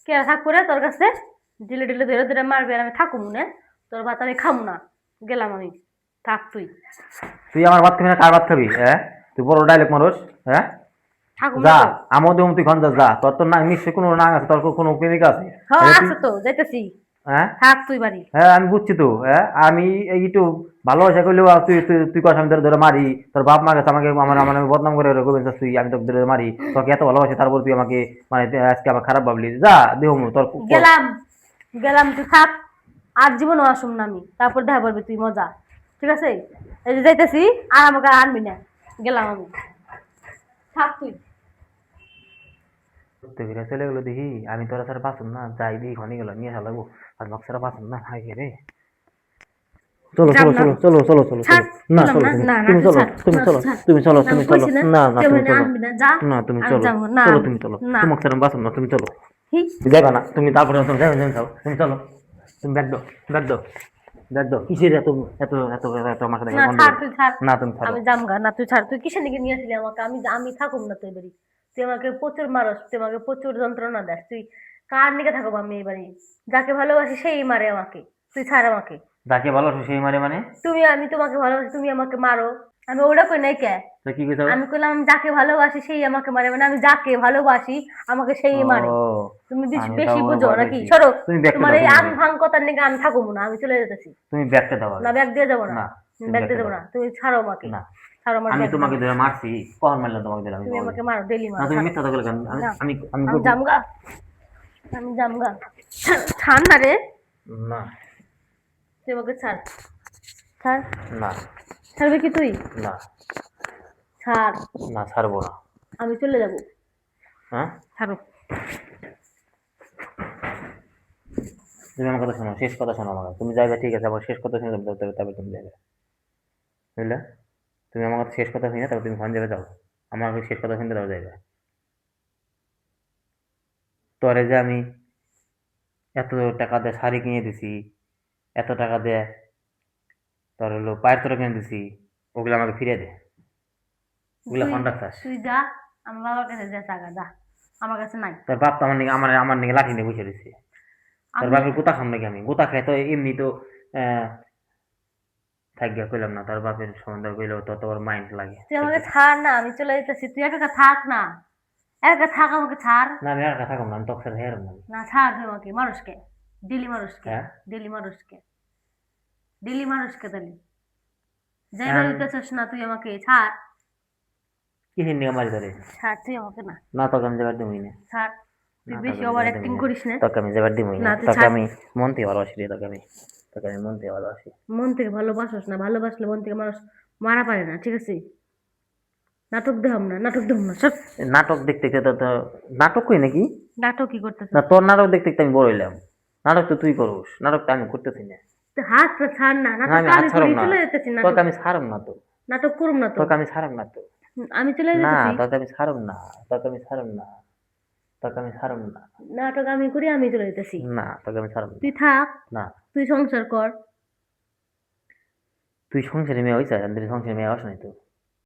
কে থাকবো রে তোর কাছে? দিলে দিলে ধরে ধরে মারবে আর আমি থাকুম না, তোর ভাত আমি খামু না, গেলাম আমি, থাক তুই। তুই আমার ভাত খাবি না কার ভাত খাবি? হ্যাঁ, তুই বড় ডাইলেক্ট মানুষ। হ্যাঁ, থাকুম না যা। তো। আমও দেবো, তুই খঞ্জাস যা। তোর তো না নিশ্চয়ই কোনো নাং আছে, তোর কোনো প্রেমিকা আছে। হ্যাঁ তাহলে তুই আছে তো, যাইতেছি। হ্যাঁ থাক তুই বাড়ি। হ্যাঁ আমি বুঝছি তো। হ্যাঁ আমি একটু ভালোবাসা করলেও তুই তুই তুই কস আমি ধরে ধরে মারি। তোর বাপ মা গেছে আমাকে আমার আমার আমি বদনাম করে গোবিন্দ তুই আমি তোকে ধরে মারি। তোকে এত ভালোবাসি তারপর তুই আমাকে মানে আজকে আমার খারাপ ভাবলি। যা দেহ তোর গেলাম, গেলাম, তুই থাক। আর জীবনও আসুম না আমি, তারপর দেখা পারবি তুই মজা। ঠিক আছে, এই যে যাইতেছি, আর আমাকে আর আনবি না, গেলাম আমি, থাক তুই। ঘুরতে ফিরে চলে গেলো দেখি। আমি তোরা ছাড়া বাঁচুন না, যাই দেখি খনি গেল নিয়ে আসা লাগবো। আর মক ছাড়া বাঁচুন না, হাই রে। চলো যাব চলো না, চলো চলো চলো চলো চলো। ছাড়, না বললাম চলো না, তুমি না না তুমি তুই চলো ছাড়, তুমি না চলো তুই ছাড়, তুমি চলো না তুমি আমি চলো। কইছি না, না না কেউ তুমি না চলো। আনবি না, যা। না তুমি আমি চলো যাবো না। চলো তুমি চলো। না, তোমাকে ছাড়া বাঁচুন না, তুমি চলো। হি, যাবে না তুমি, তারপরে তুমি যাবে তুমি যাও তুমি চলো। তুমি ব্যাগ দাও ব্যাগ দাও ব্যাগ দাও। কিসের এত এত এত এত আমার সাথে না বন্ধ ছাড়, করো? তুই ছাড়। না তুমি ছাড়ো। আমি যামগা না, তুই ছাড়। তুই কিসের দিকে নিয়ে আসলি আমাকে? আমি থাকুম না তুই বাড়ি। তুই আমাকে প্রচুর মারস, তুই আমাকে প্রচুর যন্ত্রণা দেস। তুই কার নিকে থাকবো আমি এই বাড়ি? যাকে ভালোবাসি সেই মারে আমাকে। তুই ছাড় আমাকে। যাকে ভালো সেই মারে মানে? আমি তোমাকে ভালোবাসি, তুমি আমাকে মারো। আমি ওটা কই নাই কে? তো কি কইছো? আমি কইলাম আমি যাকে ভালোবাসি সেই আমাকে মারে, মানে আমি যাকে ভালোবাসি আমাকে সেই মারে। ও তুমি আমি বেশি তাও বুঝো ভয় নাকি? পাইছি। সরো। তুমি ব্যাগটা তোমার দাও এই তুমি আং আগে। ভাং কথার নিকে আমি থাকবো না, আমি চলে যেতেছি। তুমি ব্যাগটা দাও না আগে। ব্যাগ দিয়ে যাবো না। না তুমি ব্যাগ দিয়ে ব্যাগটা যাবো দাও। না, তুমি ছাড়ো আমাকে। না ছাড়ো আমার আমি ব্যাগ দাও। তোমাকে ধরে মারছি। কখন মারলাম তোমাকে ধরে আমি তুমি বলো? আমাকে মারো, ডেলি না মারো, তুমি ছাড়ো। মিথ্যা কথা বলে কেন? আমি না, আমি আমি আমি জামগা, আমি জামগা। ছাড় না রে। না তুই আমাকে ছাড়, ছাড়। না ছাড়বি কি তুই? না ছাড়। না ছাড়বো না। আমি চলে যাবো। হ্যাঁ ছাড়ো। তুমি আমার কথা শোনো, শেষ কথা শোনো। আমাকে তুমি যাইবে ঠিক আছে, আমার শেষ কথা শুনে তারপরে তুমি যাইবে, বুঝলে? তুমি আমার কথা শেষ কথা শুনে তারপর তুমি ফোন যাবে যাও। আমার শেষ কথা শুনতে তারপর যাইবে। তোরে যে আমি এত টাকা দিয়ে শাড়ি কিনে দিছি, এত টাকা দিয়ে তোর হলো পায়ের তোরা কিনে দিছি, ওগুলো আমাকে ফিরে দে। ওগুলো তুই ফোন রাখতাস? তুই যা, আমার বাবার কাছে যা, টাকা যা, আমার কাছে নাই। তোর বাপ তো আমার নিকে লাঠি নিয়ে বসে রয়েছে। তোর আমি বাপের গোতা খাম নাকি আমি? গোতা খাই তো এমনি তো আহ থাকিয়া কইলাম না, তোর বাপের সম্বন্ধে কইলেও তো তোর মাইন্ড লাগে। তুই আমাকে ছাড় না, আমি চলে যেতেছি। তুই একা একা থাক না, একা একা থাক, আমাকে ছাড়। না আমি আর কথা কম না, আমি তোর সাথে হেরম না। না ছাড় তুই আমাকে। মানুষকে ডেলি, মানুষকে হ্যাঁ ডেলি, মানুষকে ডেলি, মানুষকে তাহলে যাইবার এখন হইতেছিস না, তুই আমাকে ছাড়। কিসের নিয়ে মারি ধরে? ছাড় তুই আমাকে। না না তোকে আমি যাবার দিবই না। ছাড়, তুই না তোকে বেশি আমি ওভার যাবার অ্যাক্টিং দিবই না। করিস না। তোকে আমি যাবার দিবই না। না তুই তোকে ছাড়। আমি মন থেকে ভালোবাসি রে। তোকে আমি মন থেকে ভালোবাসি। মন থেকে ভালোবাসস না, ভালোবাসলে মন থেকে মানুষ মারা পারে না, ঠিক আছে? নাটক দেখাম না, নাটক দেখাম না, সব। নাটক দেখতে দেখতে তো নাটক কই নাকি? নাটক কি না করতেছিস? তোর নাটক দেখতে দেখতে আমি বড় হইলাম। নাটক তো তুই করস, নাটক তো আমি করতেছি না। তুই হাত পা ছাড় না, না নাটক আমি হাত আমি করি, ছাড়ব না। চলে যেতেছি। নাটক, তোকে আমি ছাড়ব না তো। নাটক করুম না তো। তোকে আমি ছাড়ব না তো। আমি চলে না যেতেছি। তোকে আমি ছাড়ব না। তোকে আমি ছাড়ব না। তোকে আমি ছাড়ব না। নাটক আমি করি, আমি চলে যেতেছি। না তোকে আমি ছাড়ব না। তুই থাক, না তুই সংসার কর। তুই সংসারে মেয়ে হয়েছে, আমি সংসারে মেয়ে হস নাই তো।